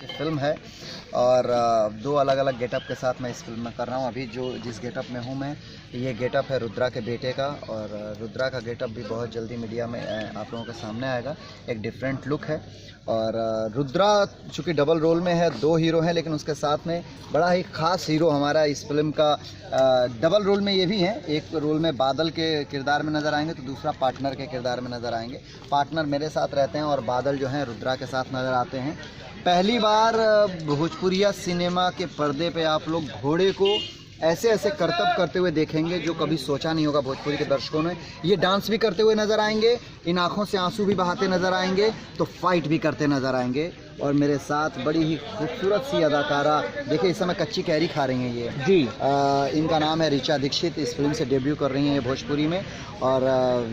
Film है और दो अलग अलग गेटअप के साथ मैं इस फिल्म में कर रहा हूँ। अभी जिस गेटअप में हूँ मैं, ये गेटअप है रुद्रा के बेटे का, और रुद्रा का गेटअप भी बहुत जल्दी मीडिया में आप लोगों के सामने आएगा। एक डिफरेंट लुक है और रुद्रा चूँकि डबल रोल में है, दो हीरो हैं, लेकिन उसके साथ में बड़ा ही ख़ास हीरो हमारा इस फिल्म का डबल रोल में ये भी हैं। एक रोल में बादल के किरदार में नज़र आएंगे तो दूसरा पार्टनर के किरदार में नज़र आएंगे। पार्टनर मेरे साथ रहते हैं और बादल जो हैं रुद्रा के साथ नज़र आते हैं। पहली बार भोजपुरिया सिनेमा के पर्दे पे आप लोग घोड़े को ऐसे ऐसे करतब करते हुए देखेंगे जो कभी सोचा नहीं होगा भोजपुरी के दर्शकों ने। ये डांस भी करते हुए नज़र आएंगे, इन आँखों से आंसू भी बहाते नज़र आएंगे, तो फाइट भी करते नज़र आएंगे। और मेरे साथ बड़ी ही खूबसूरत सी अदाकारा, देखिए इस समय कच्ची कैरी खा रही हैं ये जी। इनका नाम है ऋचा दीक्षित। इस फिल्म से डेब्यू कर रही हैं ये भोजपुरी में, और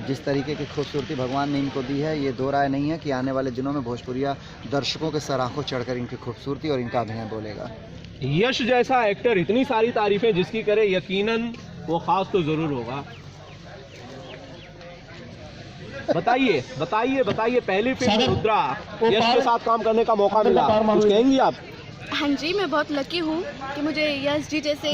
जिस तरीके की खूबसूरती भगवान ने इनको दी है, ये दो राय नहीं है कि आने वाले दिनों में भोजपुरिया दर्शकों के सराहों चढ़कर इनकी खूबसूरती और इनका अभिनय बोलेगा। यश जैसा एक्टर, इतनी सारी तारीफें जिसकी करे, यकीनन वो खास तो जरूर होगा। बताइए बताइए बताइए, पहली फिल्म रुद्रा, यश के साथ काम करने का मौका मिला, कुछ कहेंगी आप? हाँ जी, मैं बहुत लकी हूँ कि मुझे यश जी जैसे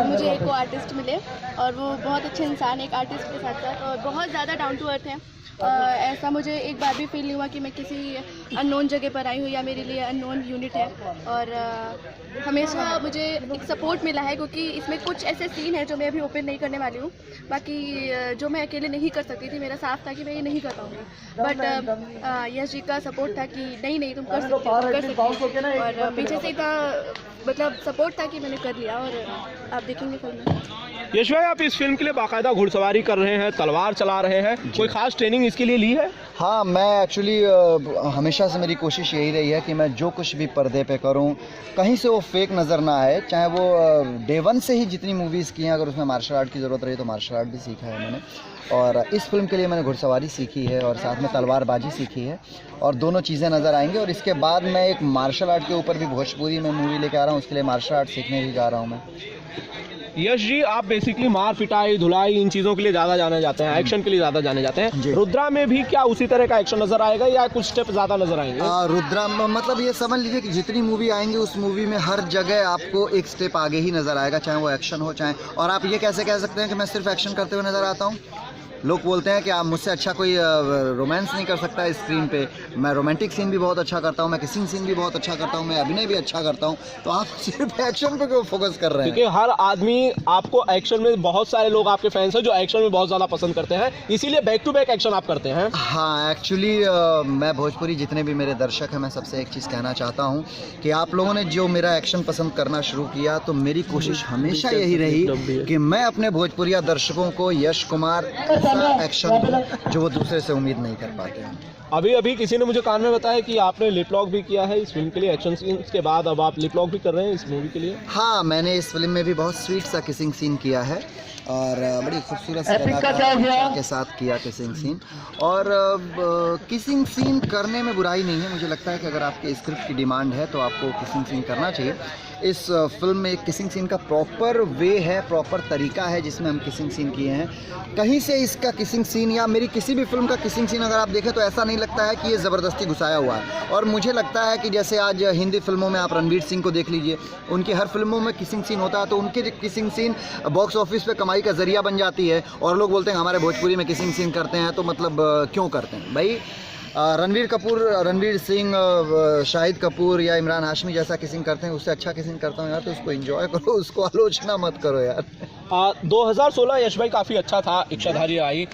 मुझे एक आर्टिस्ट मिले, और वो बहुत अच्छे इंसान, एक आर्टिस्ट के साथ साथ, और बहुत ज़्यादा डाउन टू अर्थ है। ऐसा मुझे एक बार भी फील नहीं हुआ कि मैं किसी अननोन जगह पर आई हूँ या मेरे लिए अननोन यूनिट है। और हमेशा मुझे एक सपोर्ट मिला है, क्योंकि इसमें कुछ ऐसे सीन हैं जो मैं अभी ओपन नहीं करने वाली हूँ। बाकी जो मैं अकेले नहीं कर सकती थी, मेरा साफ था कि मैं ये नहीं कर पाऊँगी, बट यश जी का सपोर्ट था कि नहीं तुम कर सकते हो, और पीछे से इतना मतलब सपोर्ट था कि मैंने कर लिया। और आप देखेंगे फिल्म में। यश भाई, आप इस फिल्म के लिए बाकायदा घुड़सवारी कर रहे हैं, तलवार चला रहे हैं, कोई खास ट्रेनिंग इसके लिए ली है? हाँ, मैं एक्चुअली हमेशा से मेरी कोशिश यही रही है कि मैं जो कुछ भी पर्दे पे करूं, कहीं से वो फेक नज़र ना आए। चाहे वो डे वन से ही जितनी मूवीज़ की हैं, अगर उसमें मार्शल आर्ट की ज़रूरत रही तो मार्शल आर्ट भी सीखा है मैंने, और इस फिल्म के लिए मैंने घुड़सवारी सीखी है और साथ में तलवारबाजी सीखी है, और दोनों चीज़ें नज़र आएंगी। और इसके बाद मैं एक मार्शल आर्ट के ऊपर भी भोजपुरी में मूवी लेके आ रहा हूँ, उसके लिए मार्शल आर्ट सीखने भी जा रहा हूँ मैं। यश जी, आप बेसिकली मार पिटाई, धुलाई, इन चीज़ों के लिए ज़्यादा जाने जाते हैं, एक्शन के लिए ज़्यादा जाने जाते हैं। रुद्रा में भी क्या उसी तरह का एक्शन नजर आएगा या कुछ स्टेप ज़्यादा नजर आएंगे? रुद्रा मतलब ये समझ लीजिए कि जितनी मूवी आएंगी उस मूवी में हर जगह आपको एक स्टेप आगे ही नज़र आएगा, चाहे वो एक्शन हो चाहे। और आप ये कैसे कह सकते हैं कि मैं सिर्फ एक्शन करते हुए नज़र आता हूँ? लोग बोलते हैं कि आप मुझसे अच्छा कोई रोमांस नहीं कर सकता स्क्रीन पे। मैं रोमांटिक सीन भी बहुत अच्छा करता हूँ, मैं किसिंग सीन भी बहुत अच्छा करता हूँ, मैं अभिनय भी अच्छा करता हूँ। तो आप सिर्फ एक्शन पे क्यों फोकस कर रहे हैं? क्योंकि हर आदमी आपको एक्शन में, बहुत सारे लोग आपके फैंस हैं जो एक्शन में बहुत ज़्यादा पसंद करते हैं, इसीलिए बैक टू बैक एक्शन आप करते हैं। हाँ, एक्चुअली मैं भोजपुरी जितने भी मेरे दर्शक हैं, मैं सबसे एक चीज़ कहना चाहता हूँ कि आप लोगों ने जो मेरा एक्शन पसंद करना शुरू किया, तो मेरी कोशिश हमेशा यही रही कि मैं अपने भोजपुरिया दर्शकों को यश कुमार ऐसा एक्शन जो वो दूसरे से उम्मीद नहीं कर पाते हैं। अभी किसी ने मुझे कान में बताया कि आपने लिप लॉक भी किया है इस फिल्म के लिए, एक्शन सीन्स के बाद अब आप लिप लॉक भी कर रहे हैं इस मूवी के लिए? हाँ, मैंने इस फिल्म में भी बहुत स्वीट सा किसिंग सीन किया है, और बड़ी खूबसूरत के साथ किया किसिंग सीन। और किसिंग सीन करने में बुराई नहीं है, मुझे लगता है कि अगर आपके स्क्रिप्ट की डिमांड है तो आपको किसिंग सीन करना चाहिए। इस फिल्म में एक किसिंग सीन का प्रॉपर वे है, प्रॉपर तरीका है जिसमें हम किसिंग सीन किए हैं। कहीं से इसका किसिंग सीन या मेरी किसी भी फिल्म का किसिंग सीन अगर आप देखें तो ऐसा नहीं लगता है कि ये ज़बरदस्ती घुसाया हुआ है। और मुझे लगता है कि जैसे आज हिंदी फिल्मों में आप रणवीर सिंह को देख लीजिए, उनकी हर फिल्मों में किसिंग सीन होता है, तो उनके किसिंग सीन बॉक्स ऑफिस पे कमाई का जरिया बन जाती है। और लोग बोलते हैं हमारे भोजपुरी में किसिंग सीन करते हैं, तो मतलब क्यों करते हैं भाई? रणवीर सिंह, शाहिद कपूर या इमरान हाशमी जैसा किसिंग करते हैं, उससे अच्छा किसिंग करता हूँ यार, तो उसको एंजॉय करो, उसको आलोचना मत करो यार। 2016 यश भाई काफ़ी अच्छा था, इच्छाधारी आई,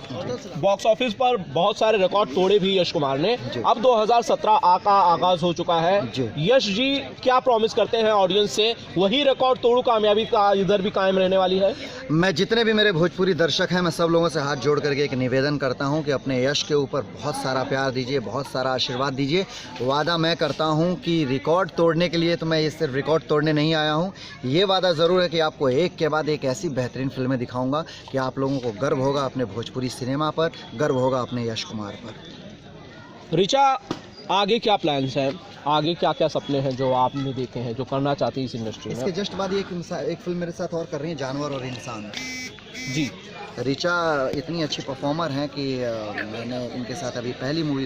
बॉक्स ऑफिस पर बहुत सारे रिकॉर्ड तोड़े भी यश कुमार ने। अब 2017 का आगाज हो चुका है, यश जी क्या प्रॉमिस करते हैं ऑडियंस से? वही रिकॉर्ड तोड़ू कामयाबी का इधर भी कायम रहने वाली है? मैं जितने भी मेरे भोजपुरी दर्शक हैं, मैं सब लोगों से हाथ जोड़ करके एक निवेदन करता हूं कि अपने यश के ऊपर बहुत सारा प्यार दीजिए, बहुत सारा आशीर्वाद दीजिए। वादा मैं करता हूं कि रिकॉर्ड तोड़ने के लिए तो मैं ये सिर्फ रिकॉर्ड तोड़ने नहीं आया हूं, ये वादा ज़रूर है कि आपको एक के बाद एक ऐसी बेहतरीन फिल्में दिखाऊंगा कि आप लोगों को गर्व होगा अपने भोजपुरी सिनेमा पर, गर्व होगा अपने यश कुमार पर। ऋचा, आगे क्या प्लान्स हैं? आगे क्या क्या सपने हैं जो आपने देखे हैं, जो करना चाहती है इस इंडस्ट्री में? इसके जस्ट बाद एक फिल्म मेरे साथ और कर रही है, जानवर और इंसान जी। ऋचा इतनी अच्छी परफॉर्मर हैं कि मैंने इनके साथ अभी पहली मूवी